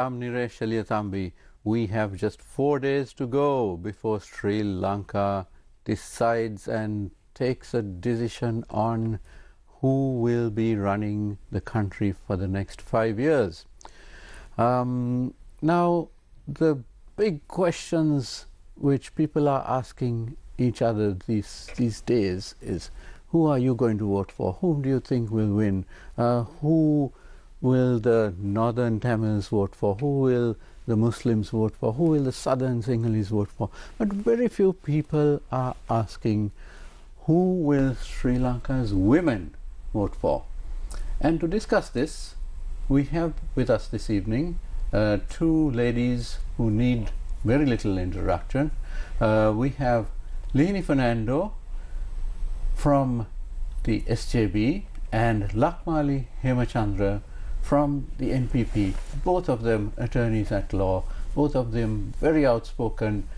I'm Niresh Aliathambi. We have just 4 days to go before Sri Lanka decides and takes a decision on who will be running the country for the next 5 years. Now, the big questions which people are asking each other these days is, who are you going to vote for? Whom do you think will win? Who will the northern Tamils vote for? Who will the Muslims vote for? Who will the southern Sinhalese vote for? But very few people are asking, who will Sri Lanka's women vote for? And to discuss this, we have with us this evening two ladies who need very little introduction. We have Lihini Fernando from the SJB and Lakmali Hemachandra from the NPP, both of them attorneys at law, both of them very outspoken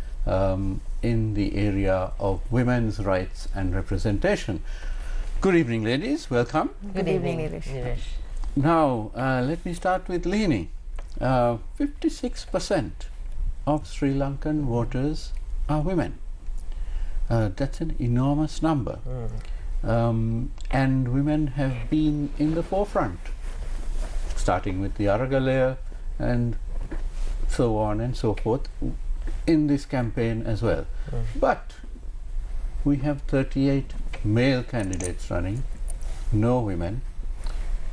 in the area of women's rights and representation. Good evening, ladies. Welcome. Good evening, Niresh. Now, let me start with Lihini. 56% of Sri Lankan voters are women. That's an enormous number. And women have been in the forefront, starting with the Aragalaya and so on and so forth in this campaign as well. But we have 38 male candidates running, no women,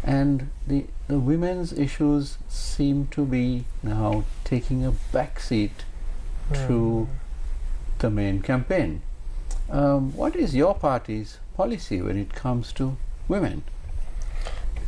and the women's issues seem to be now taking a backseat to the main campaign. What is your party's policy when it comes to women?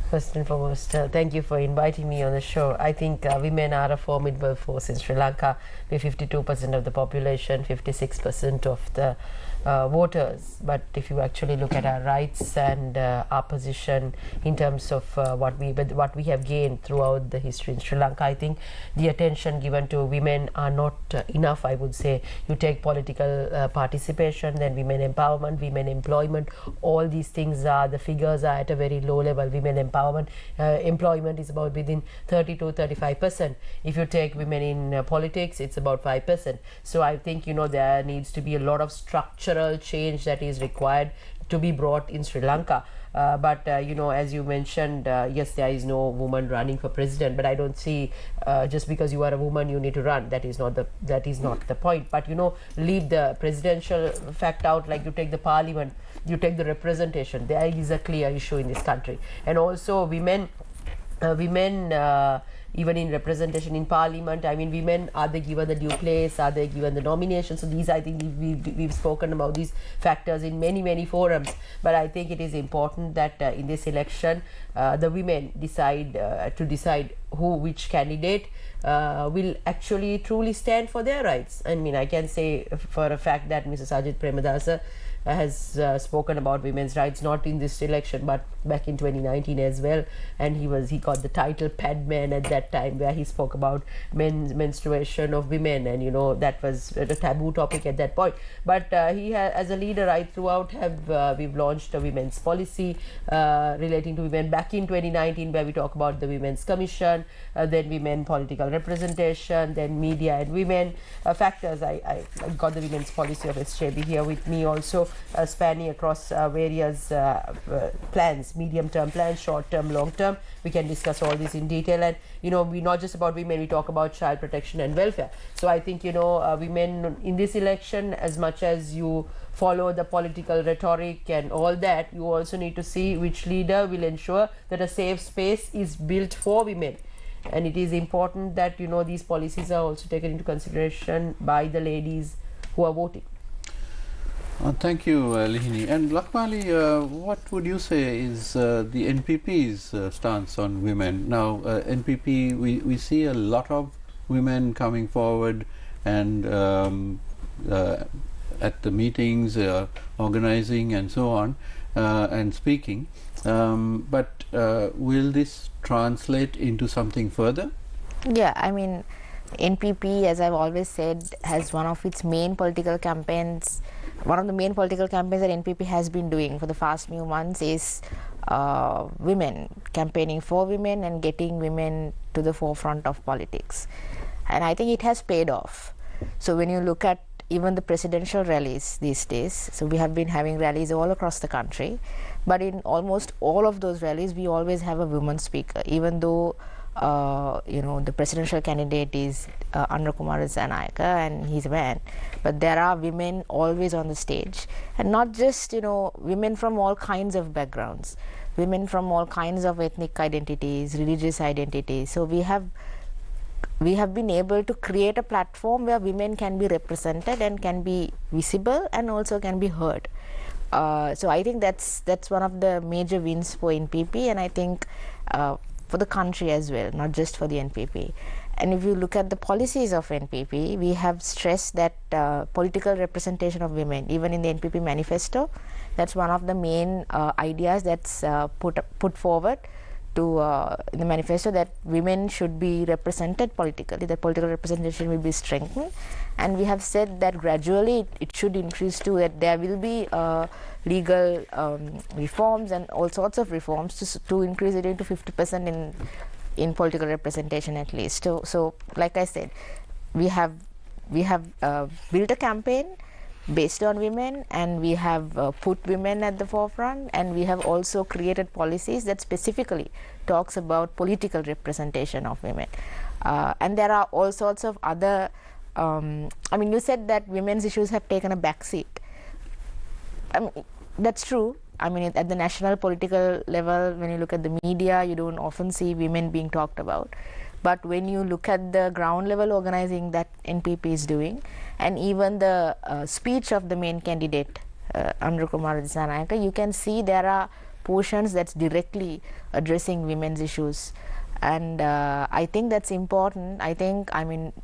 First and foremost, thank you for inviting me on the show. I think women are a formidable force in Sri Lanka. We're 52% of the population, 56% of the voters. But if you actually look at our rights and our position in terms of what we have gained throughout the history in Sri Lanka, I think the attention given to women are not enough. I would say you take political participation, then women empowerment, women employment, all these things are, the figures are at a very low level. Women empowerment, employment is about within 30 to 35%. If you take women in politics, it's about 5%. So I think, you know, there needs to be a lot of structural change that is required to be brought in Sri Lanka. But you know, as you mentioned, yes, there is no woman running for president, but I don't see just because you are a woman you need to run. That is not the point. But you know, leave the presidential fact out. Like you take the parliament, you take the representation, there is a clear issue in this country. And also women even in representation in parliament, I mean, women, are they given the due place, are they given the nomination? So these, I think we've spoken about these factors in many forums, but I think it is important that in this election the women decide which candidate will actually truly stand for their rights. I mean, I can say for a fact that Mrs. Ajit Premadasa has spoken about women's rights, not in this election but back in 2019 as well, and he got the title Padman at that time, where he spoke about menstruation of women, and you know, that was a taboo topic at that point. But he as a leader, I throughout have we've launched a women's policy relating to women back in 2019, where we talk about the Women's Commission, then women political representation, then media and women factors. I got the women's policy of SJB here with me also, spanning across various plans, medium-term plans, short-term, long-term. We can discuss all this in detail, and you know, we not just about women, we talk about child protection and welfare. So I think, you know, women in this election, as much as you follow the political rhetoric and all that, you also need to see which leader will ensure that a safe space is built for women. And it is important that, you know, these policies are also taken into consideration by the ladies who are voting. Thank you, Lihini. And Lakmali, what would you say is the NPP's stance on women? Now, NPP, we see a lot of women coming forward and at the meetings, organizing and so on, and speaking. But will this translate into something further? Yeah, I mean, NPP, as I've always said, has one of its main political campaigns. One of the main political campaigns that NPP has been doing for the past few months is women, campaigning for women and getting women to the forefront of politics. And I think it has paid off. So when you look at even the presidential rallies these days, so we have been having rallies all across the country, but in almost all of those rallies we always have a woman speaker, even though the presidential candidate is Kumar Zanayaka and he's a man, but there are women always on the stage, and not just women from all kinds of backgrounds, women from all kinds of ethnic identities, religious identities. So we have been able to create a platform where women can be represented and can be visible and also can be heard. So I think that's one of the major wins for NPP, and I think for the country as well, not just for the NPP. And if you look at the policies of NPP, we have stressed that political representation of women, even in the NPP manifesto, that's one of the main ideas that's put forward to in the manifesto, that women should be represented politically, that political representation will be strengthened. And we have said that gradually it should increase to that there will be legal reforms and all sorts of reforms to increase it into 50% in political representation at least. So like I said, we have built a campaign based on women, and we have put women at the forefront, and we have also created policies that specifically talks about political representation of women. And there are all sorts of other you said that women's issues have taken a back seat. That's true. At the national political level, when you look at the media, you don't often see women being talked about. But when you look at the ground level organizing that NPP is doing, and even the speech of the main candidate, Kumar Zanayaka, you can see there are portions that's directly addressing women's issues. And I think that's important.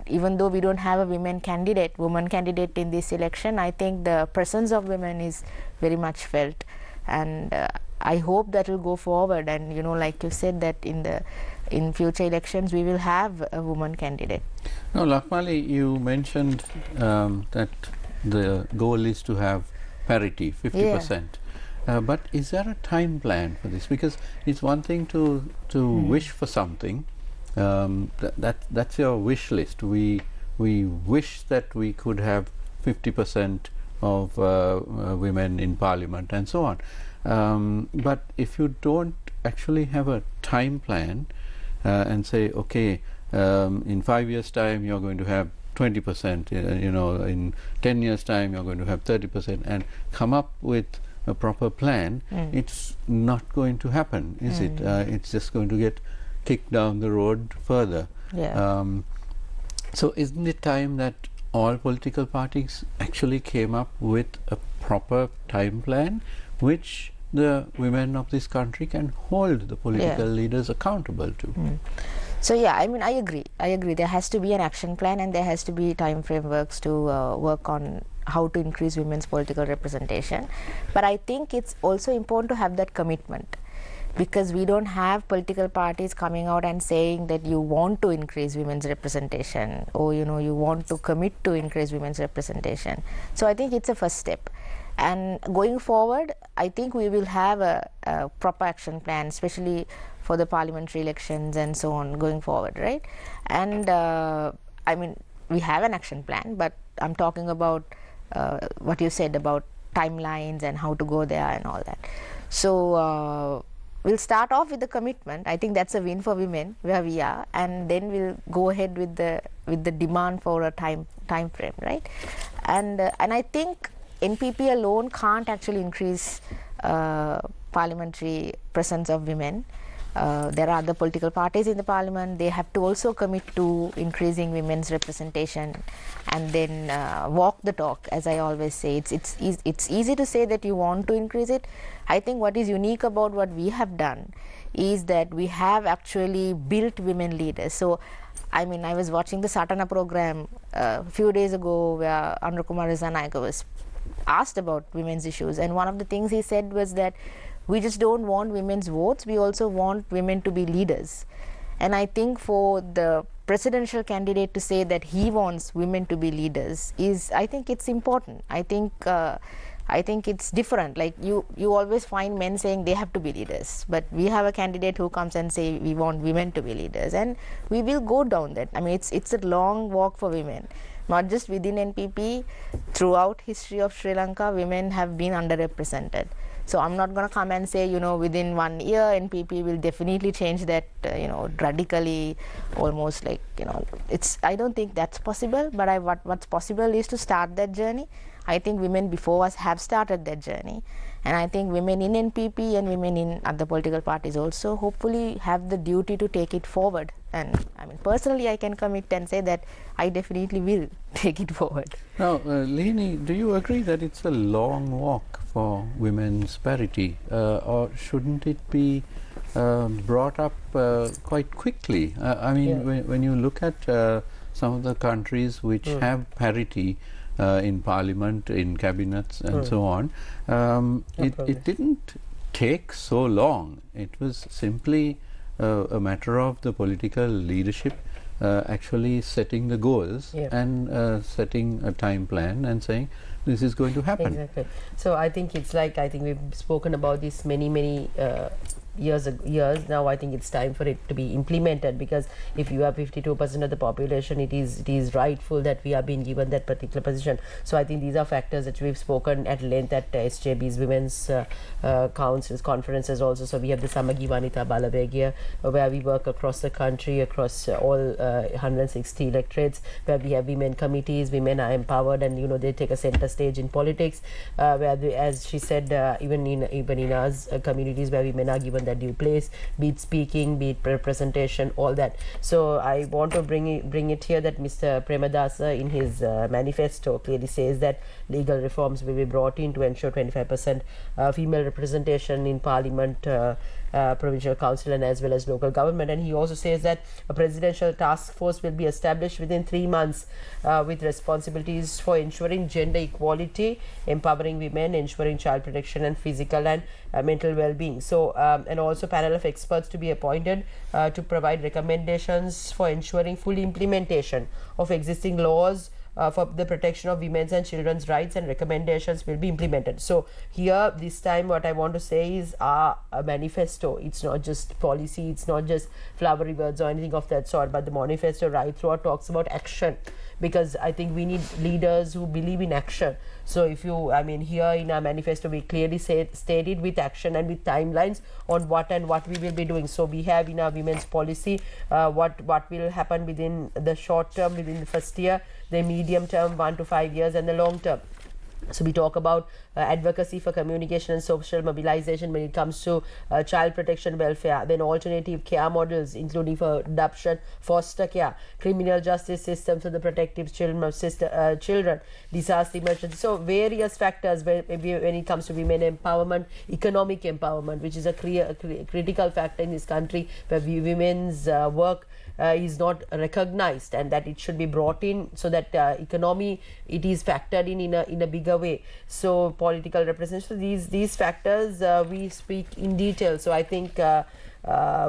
Even though we don't have a woman candidate in this election, I think the presence of women is very much felt. And I hope that will go forward, and like you said, that in future elections we will have a woman candidate. Now, Lakmali, you mentioned that the goal is to have parity, 50%. Yeah. But is there a time plan for this? Because it's one thing to wish for something. That's your wish list. We wish that we could have 50% of women in parliament and so on. But if you don't actually have a time plan and say, okay, in 5 years' time you're going to have 20%, in 10 years' time you're going to have 30%, and come up with a proper plan, it's not going to happen, is it? It's just going to get kicked down the road further. Yeah. So isn't it time that all political parties actually came up with a proper time plan which the women of this country can hold the political leaders accountable to? So yeah, I agree. There has to be an action plan, and there has to be time frameworks to work on how to increase women's political representation. But I think it's also important to have that commitment, because we don't have political parties coming out and saying that you want to increase women's representation, or you want to commit to increase women's representation. So I think it's a first step, and going forward I think we will have a proper action plan, especially for the parliamentary elections and so on going forward, right? And we have an action plan, but I'm talking about what you said about timelines and how to go there and all that. So we'll start off with the commitment. I think that's a win for women where we are, and then we'll go ahead with the demand for a time frame, right? And I think NPP alone can't actually increase parliamentary presence of women. There are other political parties in the parliament. They have to also commit to increasing women's representation, and then walk the talk, as I always say. It's easy to say that you want to increase it. I think what is unique about what we have done is that we have actually built women leaders. So I was watching the Satana program a few days ago, where Kumar Zanayaka was asked about women's issues, and one of the things he said was that we just don't want women's votes, we also want women to be leaders. And I think for the presidential candidate to say that he wants women to be leaders I think it's important. I think I think it's different. Like you always find men saying they have to be leaders, but we have a candidate who comes and say we want women to be leaders, and we will go down that. I mean, it's a long walk for women, not just within NPP. Throughout history of Sri Lanka, women have been underrepresented. So I'm not going to come and say, within 1 year NPP will definitely change that, radically, almost like, I don't think that's possible, but what's possible is to start that journey. I think women before us have started that journey, and I think women in NPP and women in other political parties also hopefully have the duty to take it forward. And I mean, personally I can commit and say that I definitely will take it forward. Now, Lihini, do you agree that it's a long walk for women's parity, or shouldn't it be brought up quite quickly? I mean, when you look at some of the countries which have parity in parliament, in cabinets and so on, it didn't take so long. It was simply a matter of the political leadership actually setting the goals and setting a time plan and saying this is going to happen. Exactly. So I think it's like, I think we've spoken about this many years now. I think it's time for it to be implemented, because if you have 52% of the population, it is rightful that we are being given that particular position. So I think these are factors that we've spoken at length at SJB's women's councils, conferences also. So we have the Samagi Wanita Balavegia, where we work across the country, across all 160 electorates, where we have women committees. Women are empowered, and they take a center stage in politics, where they, as she said, even in our communities, where women are given that due place, be it speaking, be it representation, all that. So I want to bring it here that Mr. Premadasa in his manifesto clearly says that legal reforms will be brought in to ensure 25% female representation in parliament, provincial council, and as well as local government. And he also says that a presidential task force will be established within 3 months with responsibilities for ensuring gender equality, empowering women, ensuring child protection and physical and mental well-being. So and also panel of experts to be appointed to provide recommendations for ensuring full implementation of existing laws for the protection of women's and children's rights, and recommendations will be implemented. So here this time what I want to say is a manifesto. It's not just policy, it's not just flowery words or anything of that sort, but the manifesto right throughout talks about action, because I think we need leaders who believe in action. So if you, I mean, here in our manifesto we clearly stated with action and with timelines on what we will be doing. So we have in our women's policy what will happen within the short term, within the first year, the medium term 1 to 5 years, and the long term. So we talk about advocacy for communication and social mobilization when it comes to child protection, welfare, then alternative care models including for adoption, foster care, criminal justice systems for the protective children, disaster emergency. So various factors when it comes to women empowerment, economic empowerment, which is a critical factor in this country, where women's work is not recognized, and that it should be brought in so that economy, it is factored in a bigger way. So political representation, these factors we speak in detail. So I think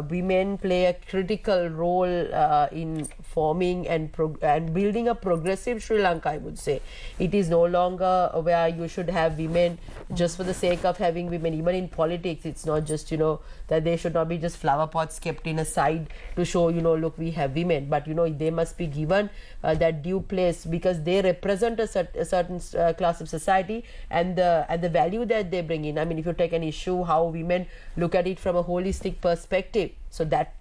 women play a critical role in forming and building a progressive Sri Lanka, I would say. It is no longer where you should have women just for the sake of having women. Even in politics, it's not just, that they should not be just flower pots kept in a side to show, look, we have women. But, they must be given that due place, because they represent a certain class of society, and the value that they bring in. I mean, if you take an issue, how women look at it from a holistic perspective, so that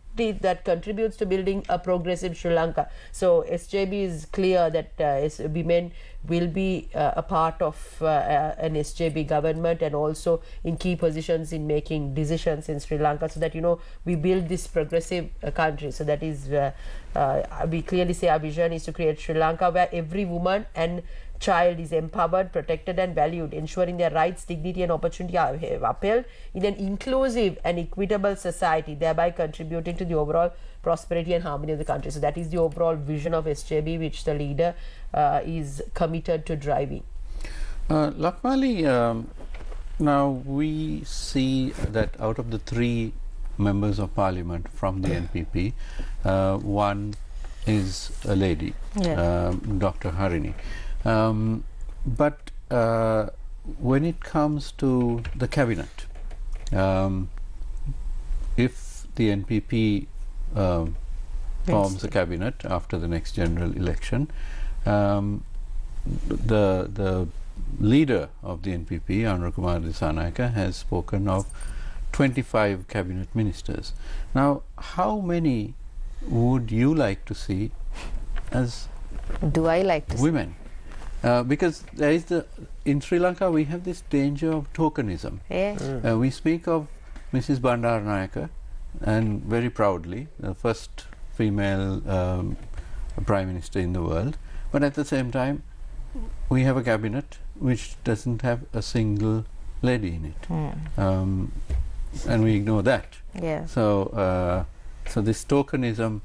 contributes to building a progressive Sri Lanka. So SJB is clear that women will be a part of an SJB government, and also in key positions in making decisions in Sri Lanka, so that we build this progressive country. So that is we clearly say our vision is to create Sri Lanka where every woman and child is empowered, protected and valued, ensuring their rights, dignity and opportunity are upheld in an inclusive and equitable society, thereby contributing to the overall prosperity and harmony of the country. So that is the overall vision of SJB, which the leader is committed to driving. Lakmali, now we see that out of the 3 members of parliament from the NPP, one is a lady, Dr. Harini. But when it comes to the cabinet, if the NPP forms a cabinet after the next general election, the leader of the NPP, Kumar Dissanayake, has spoken of 25 cabinet ministers. Now, how many would you like to see as women? Because there is in Sri Lanka we have this danger of tokenism. Yes. We speak of Mrs. Bandaranaike, and very proudly, the first female Prime Minister in the world, but at the same time we have a cabinet which doesn't have a single lady in it, and we ignore that. Yeah. So, so this tokenism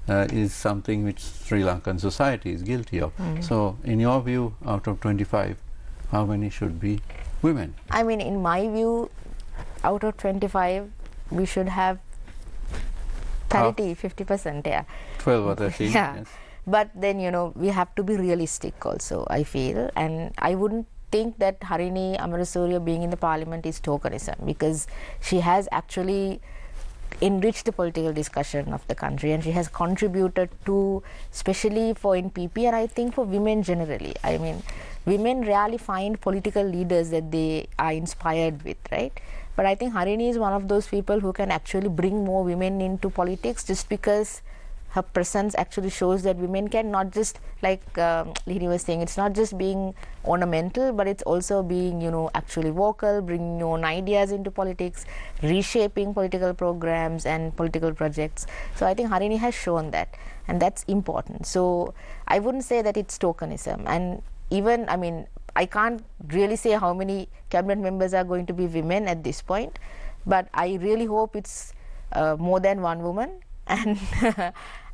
is something which Sri Lankan society is guilty of. So, in your view, out of 25, how many should be women? I mean, in my view, out of 25, we should have parity, 50%, yeah. 12 or 13, yeah. Yes. But then, you know, we have to be realistic also, I feel. And I wouldn't think that Harini Amarasuriya being in the parliament is tokenism, because she has actually enriched the political discussion of the country, and she has contributed to, especially for NPP, and I think for women generally. I mean, women rarely find political leaders that they are inspired with, right? But I think Harini is one of those people who can actually bring more women into politics, just because her presence actually shows that women can not just, like Lihini was saying, it's not just being ornamental, but it's also being, you know, actually vocal, bringing your own ideas into politics, reshaping political programs and political projects. So I think Harini has shown that, and that's important. So I wouldn't say that it's tokenism. And even, I mean, I can't really say how many cabinet members are going to be women at this point, but I really hope it's more than one woman.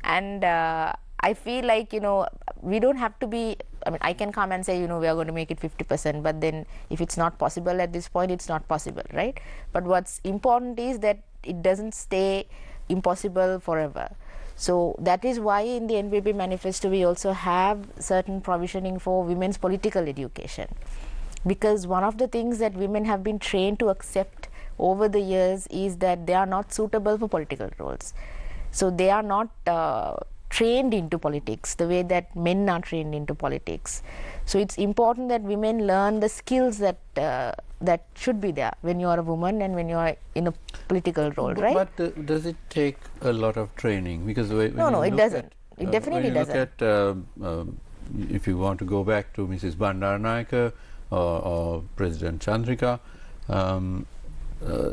And I feel like, you know, we don't have to be, I mean, I can come and say, you know, we are going to make it 50%, but then if it's not possible at this point, it's not possible, right? But what's important is that it doesn't stay impossible forever. So that is why in the NPP manifesto we also have certain provisioning for women's political education, because one of the things that women have been trained to accept over the years is that they are not suitable for political roles. So they are not trained into politics the way that men are trained into politics. So it's important that women learn the skills that that should be there when you are a woman and when you are in a political role, right? But does it take a lot of training? Because no, it doesn't. It definitely doesn't. Look at, if you want to go back to Mrs. Bandaranaike or President Chandrika,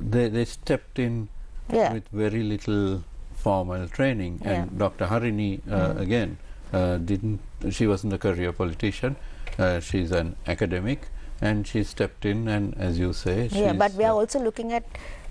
they stepped in with very little formal training, and Dr. Harini again didn't. She wasn't a career politician. She's an academic, and she stepped in, and as you say, but we are also looking at.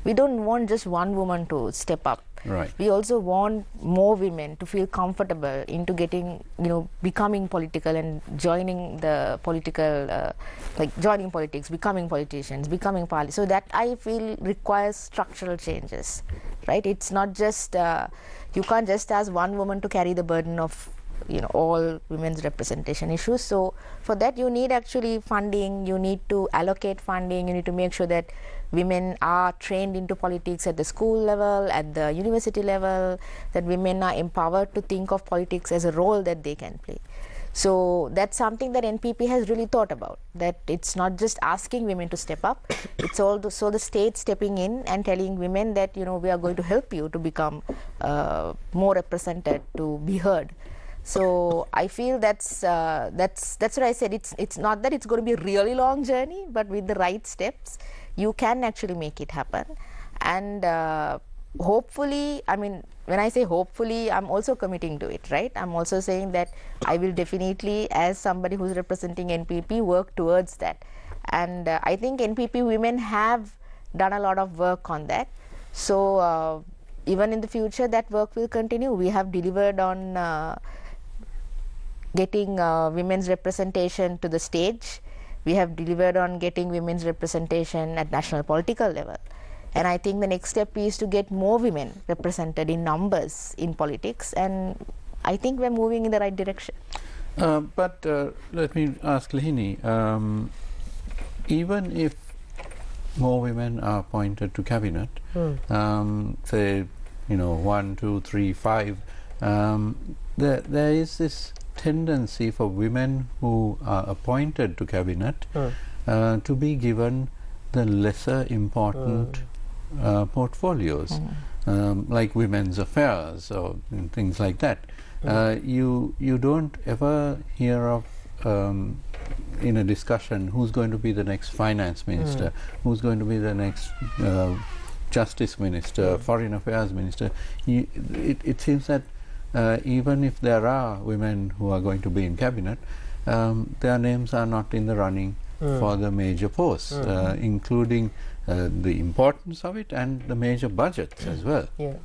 We don't want just one woman to step up. Right. We also want more women to feel comfortable into getting, you know, becoming political and joining the political, like joining politics, becoming politicians, becoming party. So that I feel requires structural changes, right? It's not just, you can't just ask one woman to carry the burden of, you know, all women's representation issues. So for that you need actually funding, you need to allocate funding, you need to make sure that women are trained into politics at the school level, at the university level, that women are empowered to think of politics as a role that they can play. So that's something that NPP has really thought about, that it's not just asking women to step up, it's also the state stepping in and telling women that, you know, we are going to help you to become more represented, to be heard. So I feel that's what I said. It's not that it's going to be a really long journey, but with the right steps, you can actually make it happen. And hopefully, I mean, when I say hopefully, I'm also committing to it, right? I'm also saying that I will definitely, as somebody who's representing NPP, work towards that. And I think NPP women have done a lot of work on that. So even in the future, that work will continue. We have delivered on getting women's representation to the stage. We have delivered on getting women's representation at national political level. And I think the next step is to get more women represented in numbers in politics, and I think we're moving in the right direction. But let me ask Lihini, even if more women are appointed to cabinet, say, 1, 2, 3, 5, there is this tendency for women who are appointed to cabinet to be given the lesser important portfolios, like women's affairs or things like that. You don't ever hear of in a discussion who's going to be the next finance minister, who's going to be the next justice minister, foreign affairs minister. It seems that even if there are women who are going to be in cabinet, their names are not in the running for the major posts, including the importance of it and the major budgets as well. Yeah.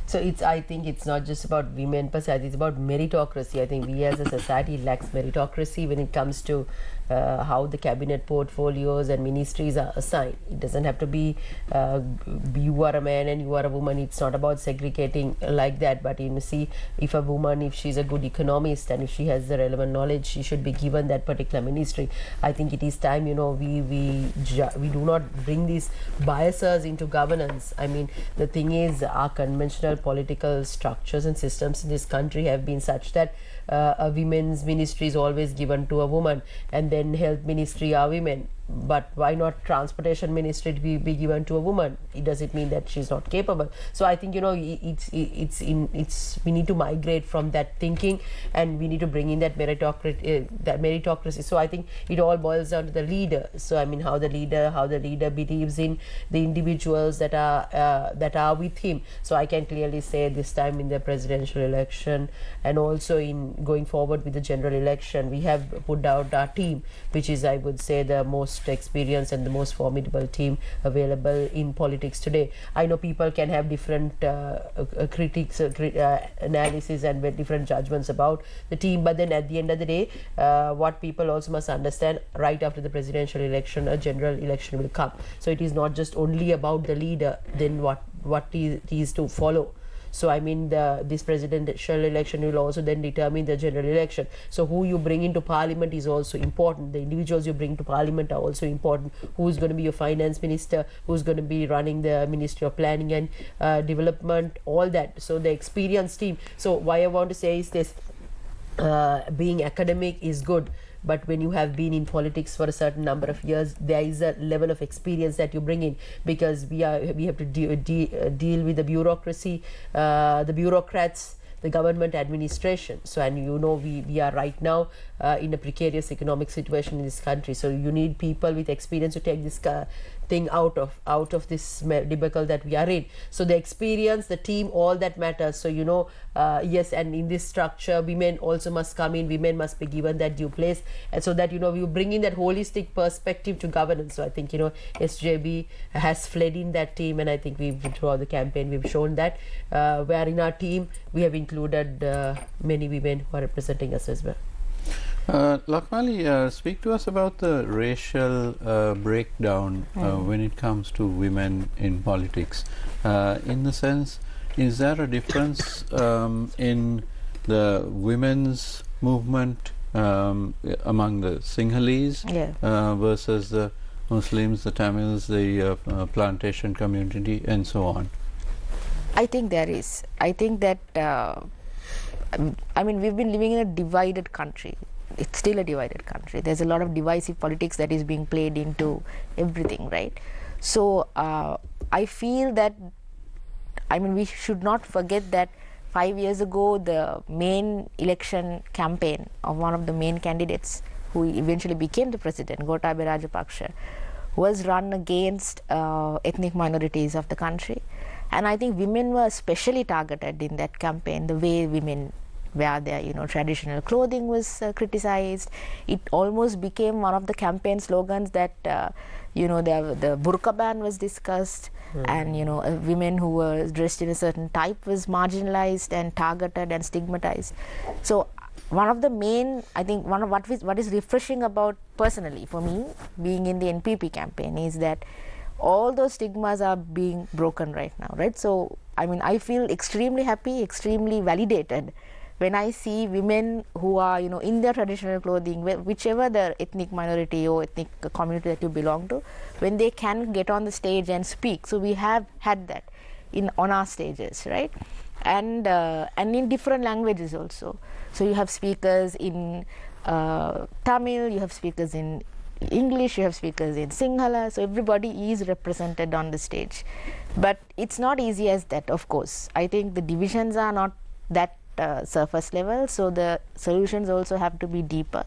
So I think it's not just about women per se, it's about meritocracy. I think we as a society lacks meritocracy when it comes to how the cabinet portfolios and ministries are assigned. It doesn't have to be you are a man and you are a woman. It's not about segregating like that, but see, if a woman, if she's a good economist and if she has the relevant knowledge, she should be given that particular ministry. I think it is time, we do not bring these biases into governance. I mean, the thing is, our conventional political structures and systems in this country have been such that a women's ministry is always given to a woman, and then health ministry are women. But why not transportation ministry to be given to a woman? Does it mean that she's not capable? So I think we need to migrate from that thinking, and we need to bring in that meritocracy. So I think it all boils down to the leader. So I mean, how the leader believes in the individuals that are with him. So I can clearly say this time in the presidential election, and also in going forward with the general election, we have put out our team, which is, I would say, the most experienced and the most formidable team available in politics today. I know people can have different critics, analysis and different judgments about the team, but then at the end of the day, what people also must understand, right after the presidential election, a general election will come. So it is not just only about the leader, then what he is to follow. So I mean, this presidential election will also then determine the general election. So who you bring into parliament is also important. The individuals you bring to parliament are also important. Who is going to be your finance minister? Who is going to be running the Ministry of Planning and Development? All that. So the experienced team. So what I want to say is this: being academic is good, but when you have been in politics for a certain number of years, there is a level of experience that you bring in, because we have to deal with the bureaucracy, the bureaucrats, the government administration. So, and we are right now in a precarious economic situation in this country. So you need people with experience to take this thing out of this debacle that we are in. So the experience, the team, all that matters. So yes, and in this structure, women also must come in. Women must be given that due place, and so that we bring in that holistic perspective to governance. So I think SJB has fled in that team, and I think throughout the campaign we've shown that where in our team we have included many women who are representing us as well. Lakmali, speak to us about the racial breakdown when it comes to women in politics. In the sense, is there a difference in the women's movement among the Sinhalese versus the Muslims, the Tamils, the plantation community, and so on? I think there is. I think that, I mean, we've been living in a divided country. It's still a divided country. There's a lot of divisive politics that is being played into everything, right? So I feel that, I mean, we should not forget that 5 years ago, the main election campaign of one of the main candidates who eventually became the president, Gotabaya Rajapaksa, was run against ethnic minorities of the country. And I think women were especially targeted in that campaign, the way women wear their traditional clothing was criticized. It almost became one of the campaign slogans that the burqa ban was discussed, and women who were dressed in a certain type was marginalized and targeted and stigmatized. So one of the main, I think one of what is refreshing about, personally for me, being in the NPP campaign, is that all those stigmas are being broken right now, right? So I mean, I feel extremely happy, extremely validated when I see women who are, you know, in their traditional clothing, whichever the ethnic minority or ethnic community that you belong to, when they can get on the stage and speak. So we have had that on our stages, right? And in different languages also. So you have speakers in Tamil, you have speakers in English, you have speakers in Sinhala, so everybody is represented on the stage. But it's not easy as that, of course. I think the divisions are not that surface level, so the solutions also have to be deeper.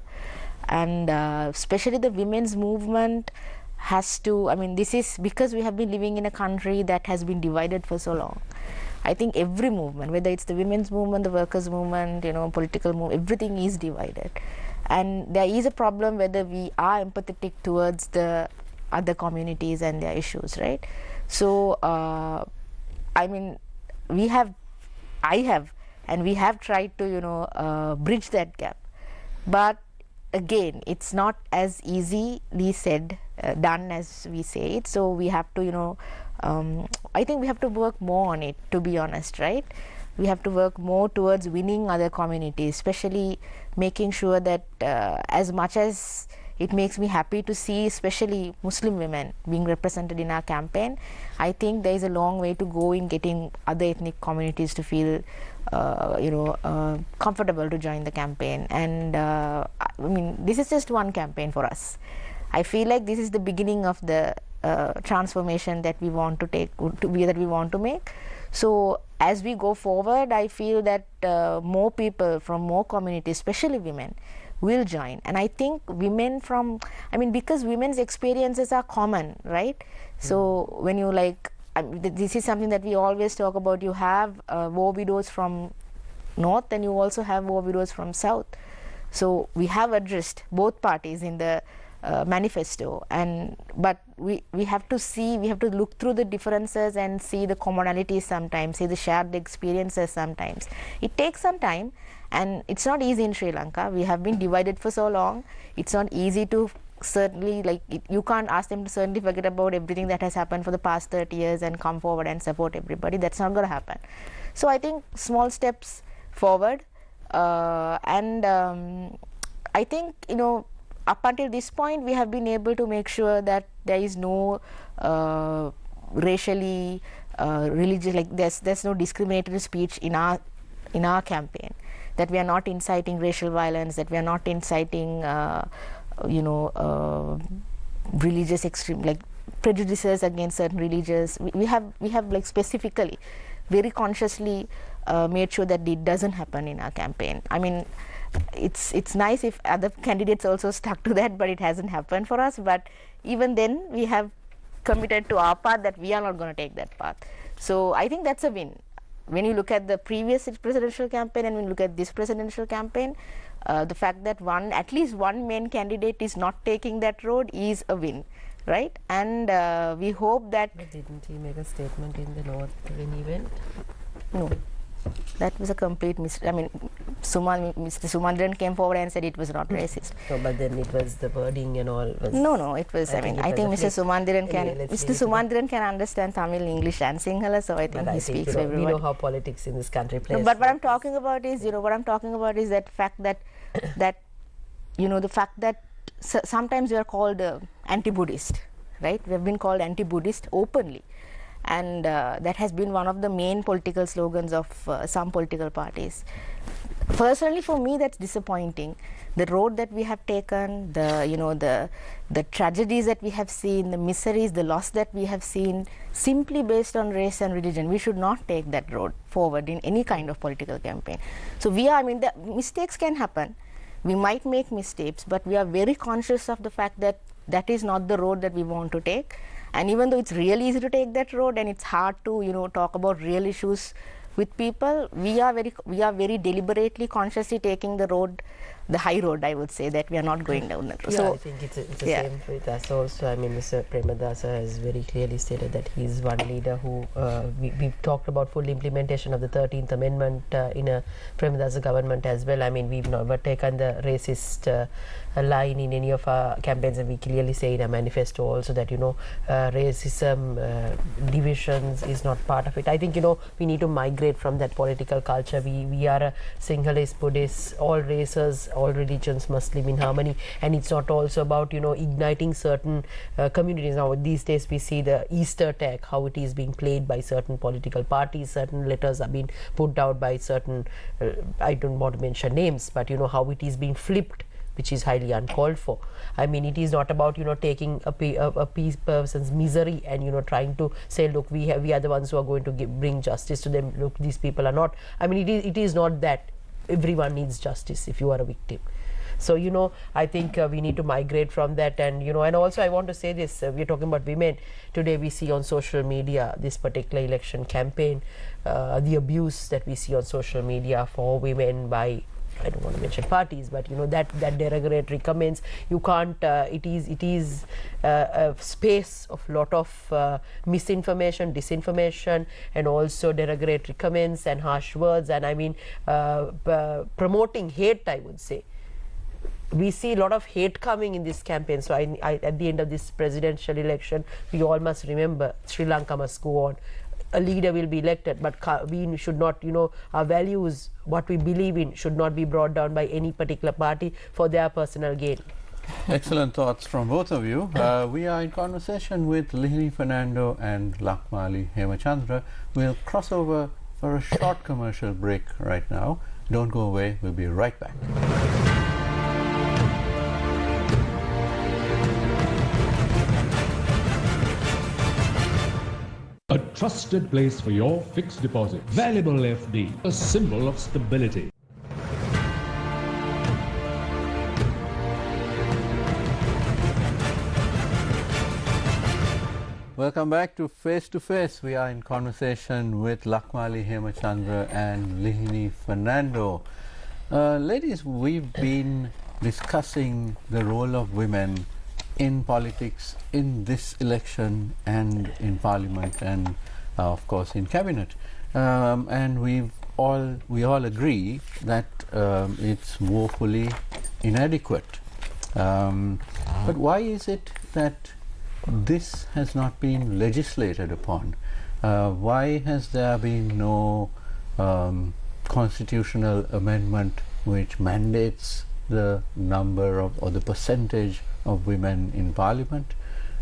And especially the women's movement has to, I mean, this is because we have been living in a country that has been divided for so long. I think every movement, whether it's the women's movement, the workers' movement, you know, political movement, everything is divided. And there is a problem whether we are empathetic towards the other communities and their issues, right? So, I mean, I have tried to, you know, bridge that gap. But again, it's not as easily said, done as we say it. So we have to, you know, I think we have to work more on it, to be honest, right? We have to work more towards winning other communities, especially making sure that as much as it makes me happy to see especially Muslim women being represented in our campaign, I think there is a long way to go in getting other ethnic communities to feel you know, comfortable to join the campaign. And I mean, this is just one campaign for us. I feel like this is the beginning of the transformation that we want to take, that we want to make. So as we go forward, I feel that more people from more communities, especially women, will join. And I think women from, I mean, because women's experiences are common, right? So when you like, this is something that we always talk about. You have war widows from north, and you also have war widows from south. So we have addressed both parties in the manifesto, but we have to see, we have to look through the differences and see the commonalities sometimes, see the shared experiences sometimes. It takes some time, and it's not easy in Sri Lanka. We have been divided for so long. It's not easy to certainly, like, you can't ask them to certainly forget about everything that has happened for the past 30 years and come forward and support everybody. That's not going to happen. So I think small steps forward, and I think, you know, up until this point, we have been able to make sure that there is no racially, religious, like there's no discriminatory speech in our campaign. That we are not inciting racial violence. That we are not inciting, you know, religious extreme, like prejudices against certain religions. We have like specifically, very consciously made sure that it doesn't happen in our campaign. I mean, it's nice if other candidates also stuck to that, but it hasn't happened for us. But even then, we have committed to our path that we are not going to take that path. So I think that's a win. When you look at the previous presidential campaign and when you look at this presidential campaign, the fact that at least one main candidate is not taking that road is a win, right? And we hope that. But didn't he make a statement in the north when he went? No. That was a complete I mean, Mr. Sumandran came forward and said it was not racist. No, but then it was the wording and all. No, it was. I think Mr. Sumandran can understand Tamil, English, and Sinhala, so I think he speaks for everyone. We know how politics in this country plays. No, but what I'm talking about is, you know, that fact that you know, the fact that sometimes we are called anti-Buddhist, right? We have been called anti-Buddhist openly. And that has been one of the main political slogans of some political parties. Personally, for me, that's disappointing. The road that we have taken, the tragedies that we have seen, the miseries, the loss that we have seen, simply based on race and religion, we should not take that road forward in any kind of political campaign. So I mean, the mistakes can happen. We might make mistakes, but we are very conscious of the fact that that is not the road that we want to take. And even though it's really easy to take that road and it's hard to, you know, talk about real issues with people, we are very deliberately, consciously taking the road the high road, I would say, that we are not going down that road. Yeah, So I think it's the same with us also. I mean, Mr. Premadasa has very clearly stated that he is one leader who, we've talked about full implementation of the 13th Amendment in a Premadasa government as well. I mean, we've never taken the racist line in any of our campaigns, and we clearly say in our manifesto also that, you know, racism, divisions is not part of it. I think, you know, we need to migrate from that political culture. We are a Sinhalese, Buddhist, all races, all religions must live in harmony, and it's not also about, you know, igniting certain communities. Now these days we see the Easter tag, how it is being played by certain political parties, certain letters are being put out by certain, I don't want to mention names, but you know how it is being flipped, which is highly uncalled for. I mean, it is not about, you know, taking a person's misery and, you know, trying to say, look, we are the ones who are going to bring justice to them. Look, these people are not. I mean, it is not that everyone needs justice if you are a victim. So, you know, I think we need to migrate from that. And, you know, and also I want to say this, we're talking about women. Today we see on social media, this particular election campaign, the abuse that we see on social media for women by, I don't want to mention parties, but you know that derogatory comments, you can't. It is a space of lot of misinformation, disinformation, and also derogatory comments and harsh words, and I mean promoting hate, I would say. We see a lot of hate coming in this campaign. So I at the end of this presidential election, we all must remember Sri Lanka must go on. A leader will be elected, but we should not, you know, our values, what we believe in, should not be brought down by any particular party for their personal gain. Excellent thoughts from both of you. We are in conversation with Lihini Fernando and Lakmali Hemachandra. We'll cross over for a short commercial break right now. Don't go away, we'll be right back. A trusted place for your fixed deposit. Valuable FD, a symbol of stability. Welcome back to Face to Face. We are in conversation with Lakmali Hemachandra and Lihini Fernando. Ladies, we've been discussing the role of women in politics, in this election, and in Parliament, and of course in Cabinet. And we all agree that it's woefully inadequate. But why is it that this has not been legislated upon? Why has there been no constitutional amendment which mandates the number of, or the percentage of women in Parliament,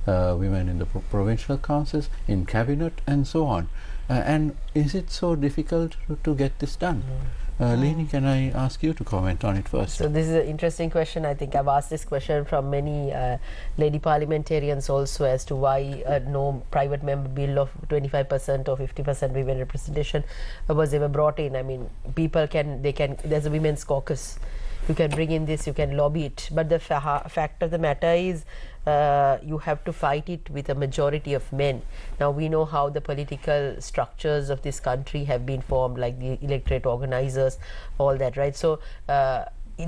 women in the provincial councils, in Cabinet, and so on? And is it so difficult to get this done? Lihini, can I ask you to comment on it first? So this is an interesting question. I think I've asked this question from many lady parliamentarians also, as to why no private member bill of 25% or 50% women representation was ever brought in. I mean, people can, there's a women's caucus. You can bring in this, you can lobby it, but the fact of the matter is you have to fight it with a majority of men. Now we know how the political structures of this country have been formed, like the electorate organizers, all that, right? So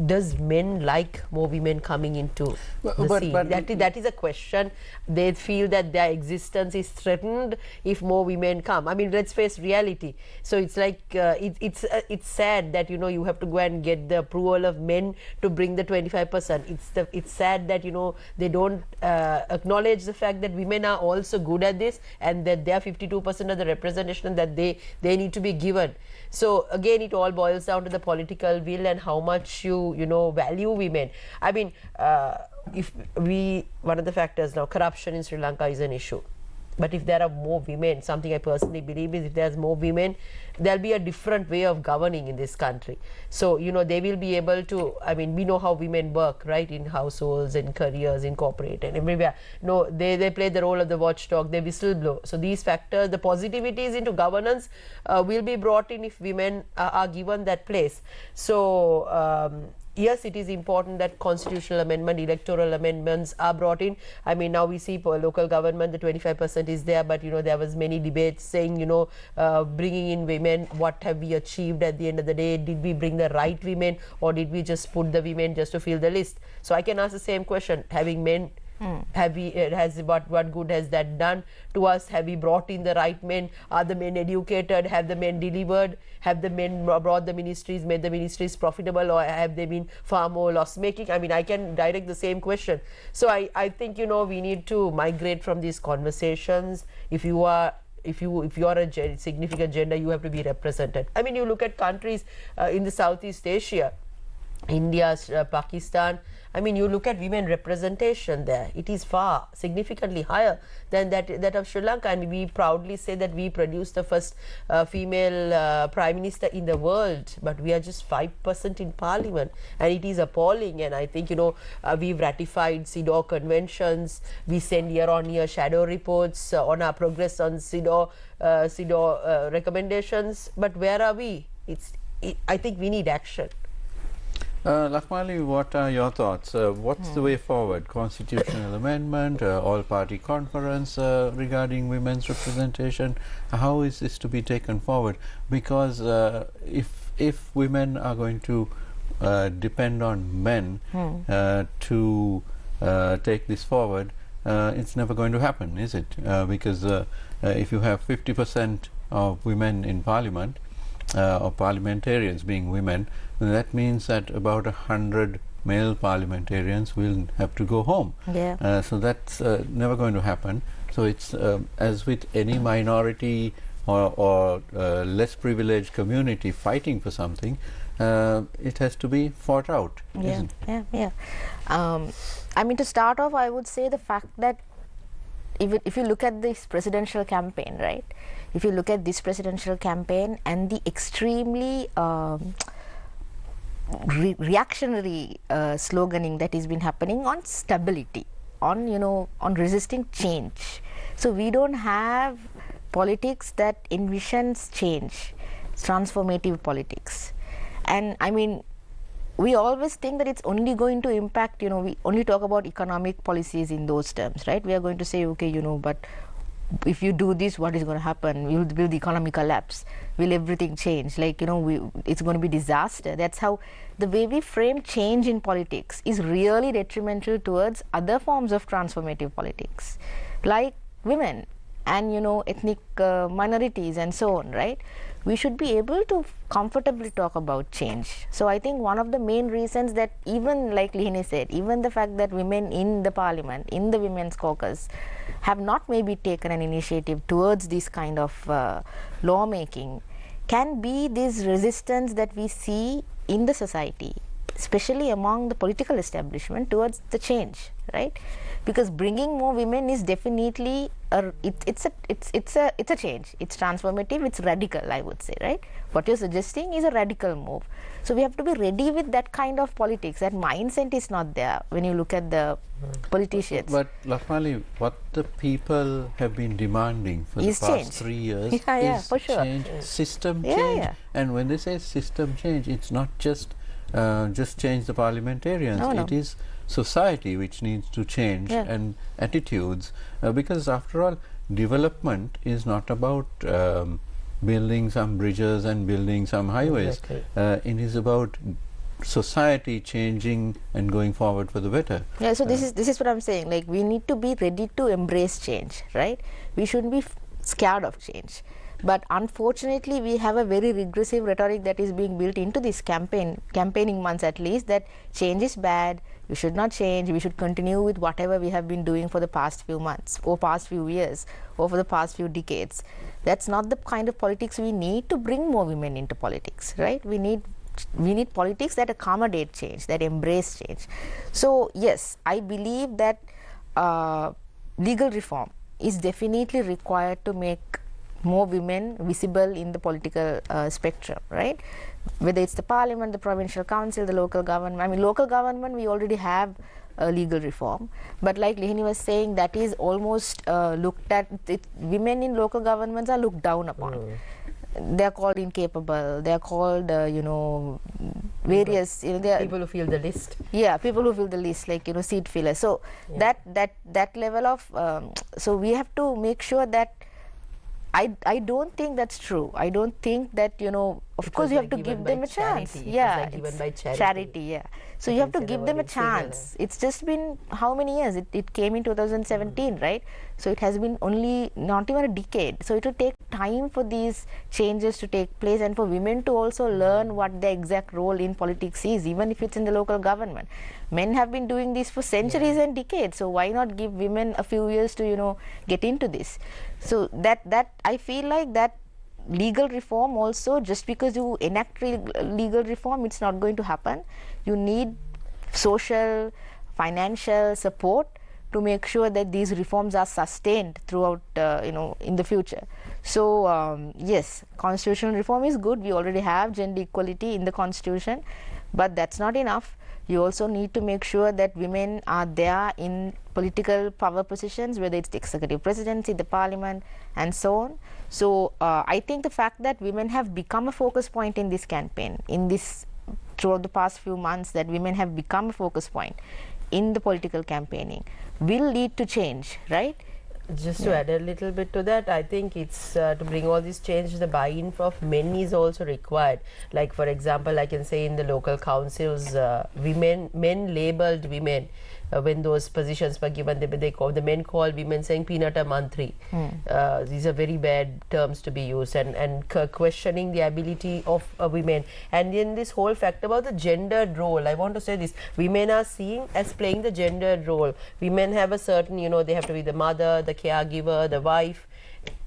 does men like more women coming into the scene? That is a question. They feel that their existence is threatened if more women come. I mean, let's face reality. So it's like it's sad that, you know, you have to go and get the approval of men to bring the 25%. It's sad that, you know, they don't acknowledge the fact that women are also good at this, and that they are 52% of the representation that they need to be given. So again, it all boils down to the political will and how much you know value women. I mean, one of the factors now, corruption in Sri Lanka is an issue. But if there are more women, something I personally believe is, if there's more women, there'll be a different way of governing in this country. So, you know, they will be able to, I mean, we know how women work, right, in households, in careers, in corporate, and everywhere. No, they play the role of the watchdog, they whistleblow. So these factors, the positivities into governance will be brought in if women are given that place. So yes, it is important that constitutional amendment, electoral amendments are brought in. I mean, now we see for local government, the 25% is there, but there was many debates saying, bringing in women, what have we achieved at the end of the day? Did we bring the right women, or did we just put the women just to fill the list? So I can ask the same question: having men, have we what good has that done to us? Have we brought in the right men? Are the men educated? Have the men delivered? Have the men brought the ministries, made the ministries profitable, or have they been far more loss making? I mean, I can direct the same question. So I think we need to migrate from these conversations. If you are a significant gender, you have to be represented. I mean, you look at countries in the Southeast Asia, India, Pakistan. I mean, you look at women representation there, it is far significantly higher than that of Sri Lanka, and we proudly say that we produced the first female prime minister in the world, but we are just 5% in parliament, and it is appalling. And I think we've ratified CEDAW conventions, we send year-on-year shadow reports on our progress on CEDAW recommendations, but where are we? I think we need action. Lakmali, what are your thoughts? What's the way forward? Constitutional amendment, all-party conference regarding women's representation? How is this to be taken forward? Because if women are going to depend on men to take this forward, it's never going to happen, is it? Because if you have 50% of women in parliament, or parliamentarians being women, that means that about 100 male parliamentarians will have to go home. Yeah. So that's never going to happen. So it's as with any minority or less privileged community fighting for something, it has to be fought out. Yeah. I mean, to start off, I would say the fact that if you look at this presidential campaign, right? If you look at this presidential campaign and the extremely reactionary sloganing that has been happening on stability, on resisting change. So we don't have politics that envisions change, transformative politics. And I mean, we always think that it's only going to impact, we only talk about economic policies in those terms, right? We are going to say, okay, but if you do this, what is going to happen? Will the economy collapse? Will everything change? Like, it's going to be disaster. That's how the way we frame change in politics is really detrimental towards other forms of transformative politics, like women and, ethnic minorities and so on, right? We should be able to comfortably talk about change. So I think one of the main reasons that, even like Lihini said, even the fact that women in the parliament, in the women's caucus, have not maybe taken an initiative towards this kind of lawmaking, can be this resistance that we see in the society, especially among the political establishment, towards the change, right? Because bringing more women is definitely it's a change. It's transformative. It's radical, I would say, right? What you're suggesting is a radical move. So we have to be ready with that kind of politics. That mindset is not there when you look at the politicians. But Lakmali, what the people have been demanding for the past 3 years is for sure. change, system change. And when they say system change, it's not just change the parliamentarians. No. It is society which needs to change, and attitudes, because after all, development is not about building some bridges and building some highways. Exactly. It is about society changing and going forward for the better. Yeah, so this is what I'm saying. Like, we need to be ready to embrace change, right? We shouldn't be scared of change. But unfortunately, we have a very regressive rhetoric that is being built into this campaigning months at least, that change is bad, we should not change, we should continue with whatever we have been doing for the past few months, or past few years, or for the past few decades. That's not the kind of politics we need to bring more women into politics, right? We need politics that accommodate change, that embrace change. So yes, I believe that legal reform is definitely required to make more women visible in the political spectrum, right? Whether it's the parliament, the provincial council, the local government. I mean, local government, we already have legal reform, but like Lihini was saying, that is almost looked at, women in local governments are looked down upon. they are called incapable, they are called you know, various, you know, they are people who feel the least. Yeah, people who feel the least, like, you know, seat fillers. So that level of so we have to make sure that I don't think that's true. I don't think that, you know, of course you have to give them a chance. Yeah, like given by charity. Yeah. So you have to give them a chance. It's just been how many years? It came in 2017, right? So it has been only not even a decade. So it will take time for these changes to take place and for women to also learn what their exact role in politics is, even if it's in the local government. Men have been doing this for centuries and decades. So why not give women a few years to, you know, get into this? So that I feel like that legal reform also, just because you enact legal reform, it's not going to happen. You need social, financial support to make sure that these reforms are sustained throughout, you know, in the future. So yes, constitutional reform is good. We already have gender equality in the constitution, but that's not enough. You also need to make sure that women are there in political power positions, whether it's the executive presidency, the parliament, and so on. So I think the fact that women have become a focus point in this campaign, throughout the past few months, that women have become a focus point in the political campaigning, will lead to change, right? Just to add a little bit to that, I think it's to bring all this change, the buy-in of men is also required. Like, for example, I can say in the local councils, men labelled women when those positions were given, the men call women saying Pinata Mantri. These are very bad terms to be used, and questioning the ability of women. And then this whole fact about the gendered role, I want to say this, women are seen as playing the gendered role. Women have a certain, you know, they have to be the mother, the caregiver, the wife.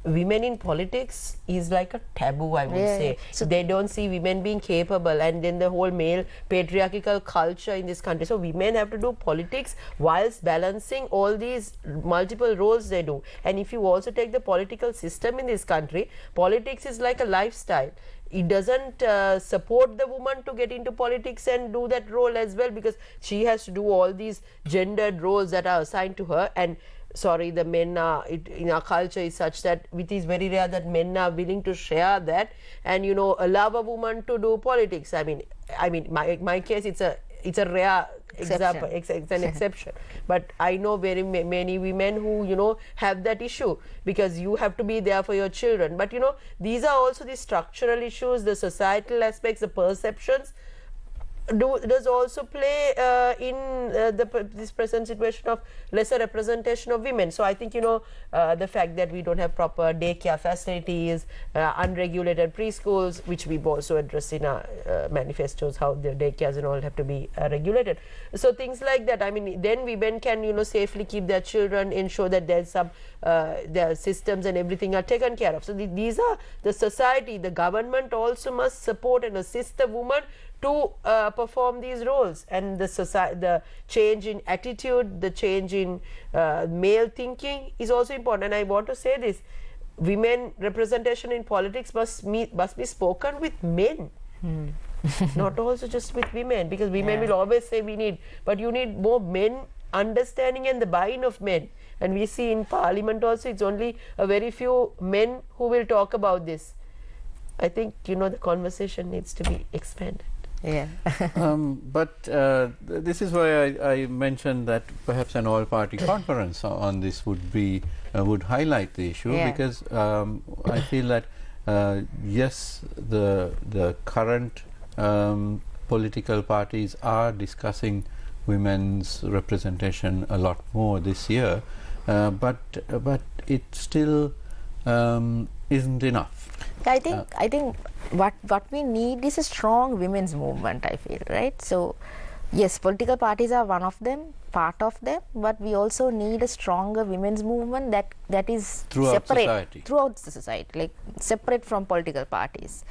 Women in politics is like a taboo, I would say. So they don't see women being capable, and then the whole male patriarchal culture in this country. So women have to do politics whilst balancing all these multiple roles they do. And if you also take the political system in this country, politics is like a lifestyle. It doesn't support the woman to get into politics and do that role as well, because she has to do all these gendered roles that are assigned to her. And sorry, the men are, in our culture is such that it is very rare that men are willing to share that and, you know, allow a woman to do politics. I mean, my case, it's a rare example, it's an exception. But I know very many women who, you know, have that issue, because you have to be there for your children. But, you know, these are also the structural issues, the societal aspects, the perceptions does also play in this present situation of lesser representation of women. So I think, you know, the fact that we don't have proper daycare facilities, unregulated preschools, which we've also addressed in our manifestos, how the daycares and all have to be regulated. So things like that, I mean, then women can, you know, safely keep their children, ensure that there's some their systems and everything are taken care of. So these are the society, the government also must support and assist the woman to perform these roles, and the change in attitude, the change in male thinking is also important. And I want to say this, women representation in politics must be spoken with men, not also just with women, because women will always say we need, but you need more men understanding and the buy-in of men. And we see in parliament also, it's only a very few men who will talk about this. I think, you know, the conversation needs to be expanded. Yeah. But this is why I mentioned that perhaps an all-party conference on this would highlight the issue, because I feel that yes, the current political parties are discussing women's representation a lot more this year, but it still isn't enough. I think what we need is a strong women's movement, I feel, right? So yes, political parties are one of them, part of them, but we also need a stronger women's movement that is throughout the society, like separate from political parties.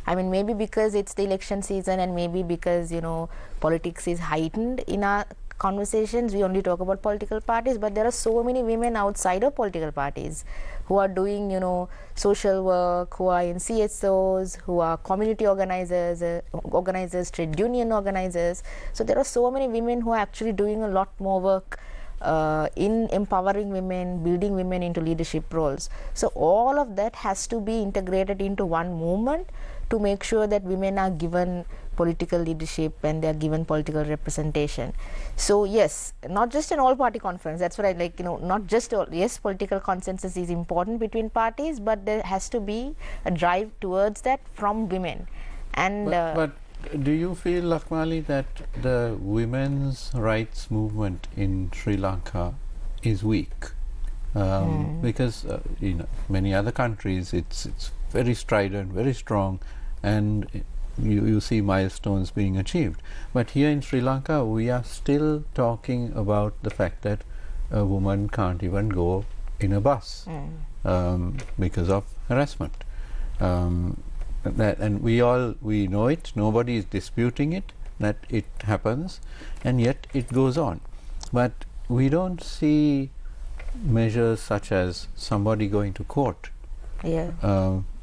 I mean, maybe because it's the election season, and maybe because, you know, politics is heightened in our conversations, we only talk about political parties, but there are so many women outside of political parties who are doing, you know, social work, who are in CSOs, who are community organizers, trade union organizers. So there are so many women who are actually doing a lot more work in empowering women, building women into leadership roles. So all of that has to be integrated into one movement to make sure that women are given political leadership and they are given political representation. So yes, not just an all-party conference, that's what I like, not just yes, political consensus is important between parties, but there has to be a drive towards that from women. And but do you feel, Lakmali, that the women's rights movement in Sri Lanka is weak? Because many other countries it's very strident, very strong, and you see milestones being achieved. But here in Sri Lanka, we are still talking about the fact that a woman can't even go in a bus because of harassment. And we know it, nobody is disputing it, that it happens, and yet it goes on. But we don't see measures such as somebody going to court,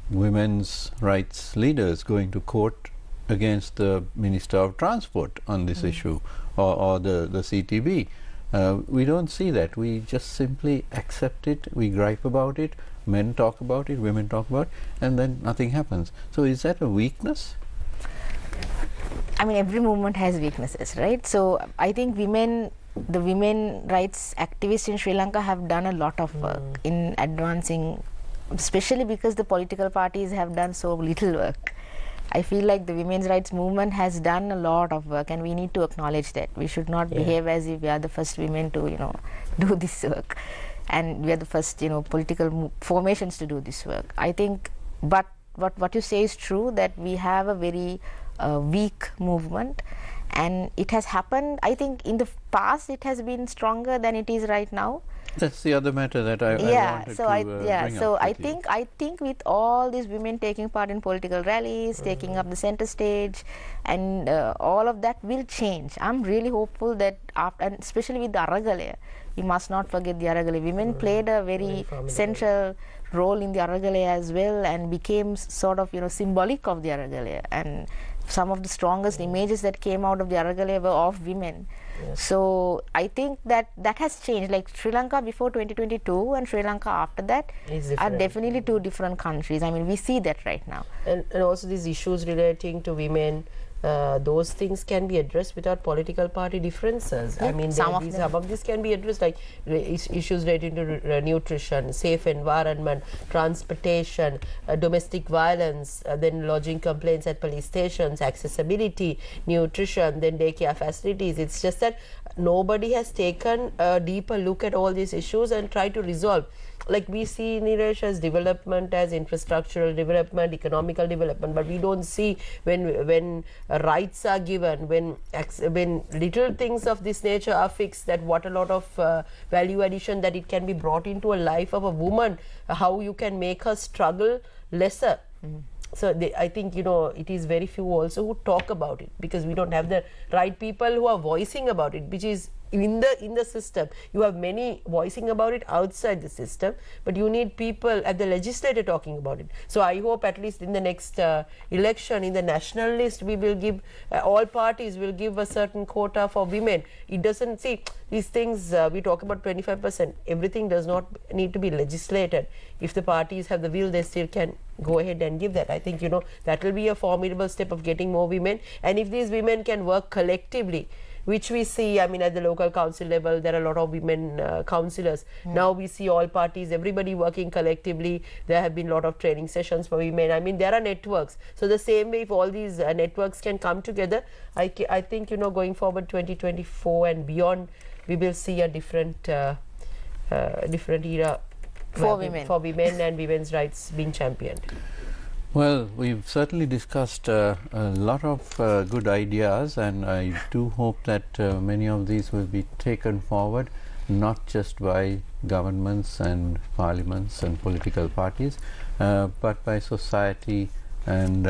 women's rights leaders going to court against the Minister of Transport on this issue, or the CTB. We don't see that. We just simply accept it, we gripe about it, men talk about it, women talk about it, and then nothing happens. So is that a weakness? I mean, every movement has weaknesses, right? So I think the women rights activists in Sri Lanka have done a lot of work in advancing, especially because the political parties have done so little work. I feel like the women's rights movement has done a lot of work, and we need to acknowledge that. We should not behave as if we are the first women to, do this work, and we are the first, political formations to do this work. I think, but what you say is true, that we have a very weak movement, and it has happened, I think in the past it has been stronger than it is right now. That's the other matter that I wanted to bring up. I think with all these women taking part in political rallies, taking up the center stage, and all of that will change. I'm really hopeful that after, and especially with the Aragalaya, we must not forget the Aragalaya. Women played a very central role in the Aragalaya as well, and became sort of symbolic of the Aragalaya. And some of the strongest images that came out of the Aragalaya were of women. Yes. So I think that has changed. Like Sri Lanka before 2022 and Sri Lanka after that are definitely two different countries. I mean, we see that right now. And also these issues relating to women, those things can be addressed without political party differences. I mean, some of these can be addressed, like issues relating to nutrition, safe environment, transportation, domestic violence, then lodging complaints at police stations, accessibility, nutrition, then daycare facilities. It's just that nobody has taken a deeper look at all these issues and tried to resolve. Like we see Niresh as development, as infrastructural development, economical development, but we don't see when rights are given, when little things of this nature are fixed, that what a lot of value addition that it can be brought into a life of a woman, how you can make her struggle lesser. So I think it is very few also who talk about it, because we don't have the right people who are voicing about it, which is in the system. You have many voicing about it outside the system, but you need people at the legislature talking about it. So I hope at least in the next election, in the national list, we will give all parties will give a certain quota for women. It doesn't see these things. We talk about 25%. Everything does not need to be legislated. If the parties have the will, they still can go ahead and give that. I think that will be a formidable step of getting more women. And if these women can work collectively, which we see, I mean, at the local council level, there are a lot of women councillors. Now we see all parties, everybody working collectively. There have been a lot of training sessions for women. I mean, there are networks. So the same way, if all these networks can come together, I think, going forward 2024 and beyond, we will see a different era for women and women's rights being championed. Well, we've certainly discussed a lot of good ideas, and I do hope that many of these will be taken forward, not just by governments and parliaments and political parties, but by society and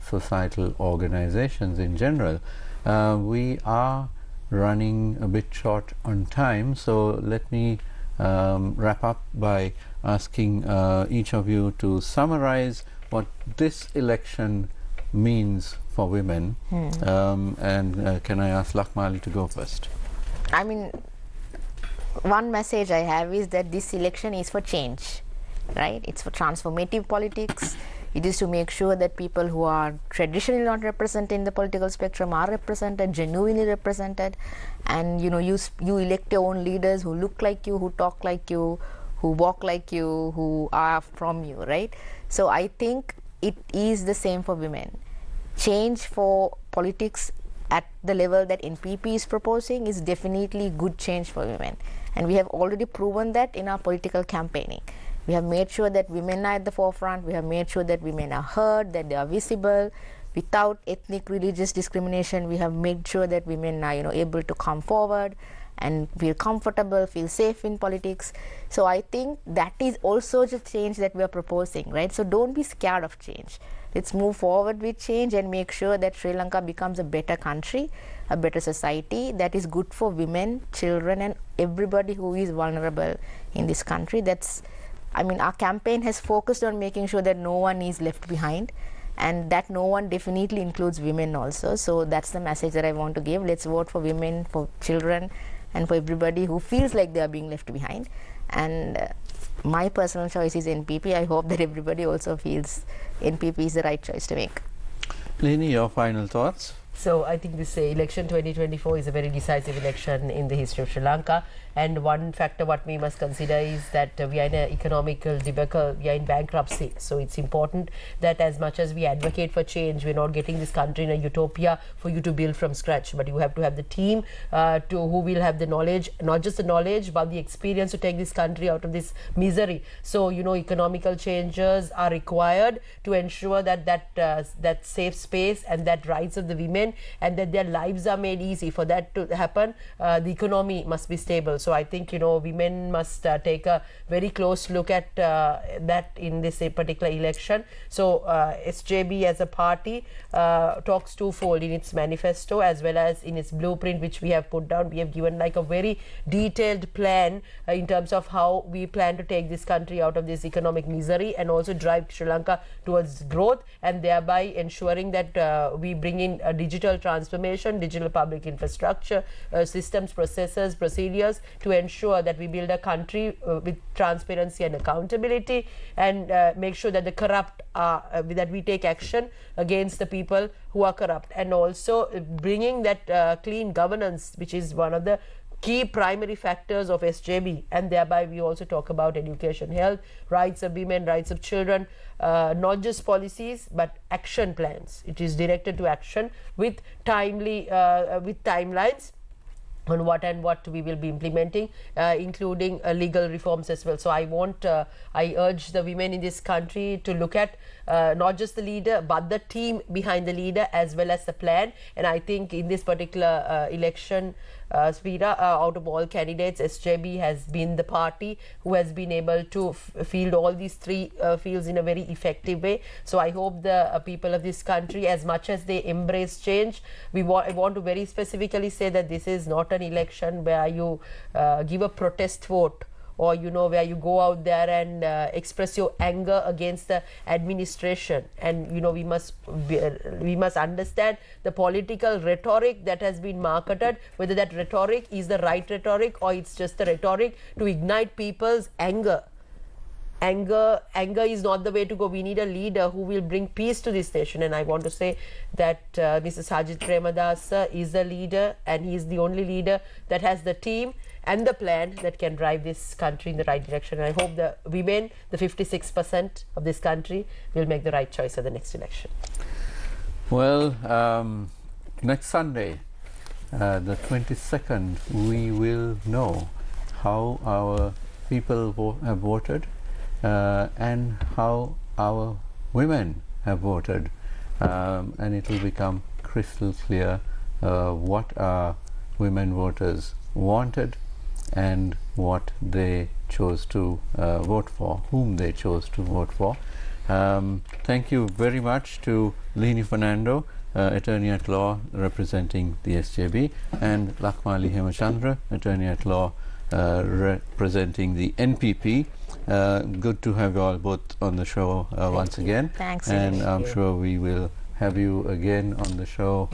societal organizations in general. We are running a bit short on time, so let me wrap up by asking each of you to summarize what this election means for women. And can I ask Lakmali to go first? I mean, one message I have is that this election is for change, right? It's for transformative politics. It is to make sure that people who are traditionally not represented in the political spectrum are represented, genuinely represented, and you elect your own leaders who look like you, who talk like you, who walk like you, who are from you, right? So I think it is the same for women. Change for politics at the level that NPP is proposing is definitely good change for women, and we have already proven that in our political campaigning. We have made sure that women are at the forefront. We have made sure that women are heard, that they are visible, without ethnic, religious discrimination. We have made sure that women are, able to come forward and feel comfortable, feel safe in politics. So I think that is also the change that we are proposing, right? So don't be scared of change. Let's move forward with change and make sure that Sri Lanka becomes a better country, a better society that is good for women, children, and everybody who is vulnerable in this country. Our campaign has focused on making sure that no one is left behind, and that no one definitely includes women also. So that's the message that I want to give. Let's vote for women, for children, and for everybody who feels like they are being left behind. And my personal choice is NPP. I hope that everybody also feels NPP is the right choice to make. Lihini, your final thoughts? So I think this election 2024 is a very decisive election in the history of Sri Lanka. And one factor what we must consider is that we are in an economical debacle, we are in bankruptcy. So it's important that as much as we advocate for change, we're not getting this country in a utopia for you to build from scratch. But you have to have the team who will have the knowledge, not just the knowledge, but the experience to take this country out of this misery. So, economical changes are required to ensure that that safe space and that rights of the women and that their lives are made easy. For that to happen, the economy must be stable. So I think women must take a very close look at that in this particular election. So SJB as a party talks twofold in its manifesto as well as in its blueprint, which we have put down. We have given like a very detailed plan in terms of how we plan to take this country out of this economic misery and also drive Sri Lanka towards growth, and thereby ensuring that we bring in a digital transformation, digital public infrastructure, systems, processes, procedures, to ensure that we build a country with transparency and accountability, and make sure that the corrupt that we take action against the people who are corrupt, and also bringing that clean governance, which is one of the key primary factors of SJB, and thereby we also talk about education, health, rights of women, rights of children, not just policies but action plans. It is directed to action with timelines on what we will be implementing, including legal reforms as well. So I urge the women in this country to look at not just the leader but the team behind the leader as well as the plan. And I think in this particular election, Sphira, out of all candidates, SJB has been the party who has been able to field all these three fields in a very effective way. So I hope the people of this country, as much as they embrace change, I want to very specifically say that this is not an election where you give a protest vote, or where you go out there and express your anger against the administration. And we must understand the political rhetoric that has been marketed, whether that rhetoric is the right rhetoric or it's just the rhetoric to ignite people's anger. Anger is not the way to go. We need a leader who will bring peace to this nation, and I want to say that Mr. Sajid Premadasa is the leader, and he is the only leader that has the team and the plan that can drive this country in the right direction. And I hope the women, the 56% of this country, will make the right choice at the next election. Well, next Sunday, the 22nd, we will know how our people have voted and how our women have voted, and it will become crystal clear what our women voters wanted and what they chose to vote for, whom they chose to vote for. Thank you very much to Lihini Fernando, Attorney at Law representing the SJB, and Lakmali Hemachandra, Attorney at Law representing the NPP. Good to have you all both on the show once again. Thanks. And I'm sure we will have you again on the show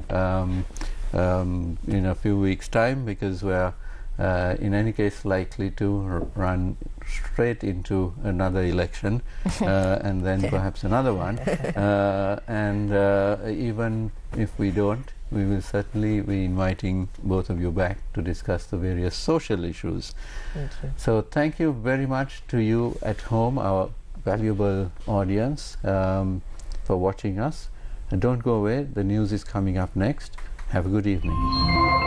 in a few weeks' time, because we're in any case likely to run straight into another election and then perhaps another one. And even if we don't, we will certainly be inviting both of you back to discuss the various social issues. Thank you. So thank you very much to you at home, our valuable audience, for watching us. And don't go away, the news is coming up next. Have a good evening.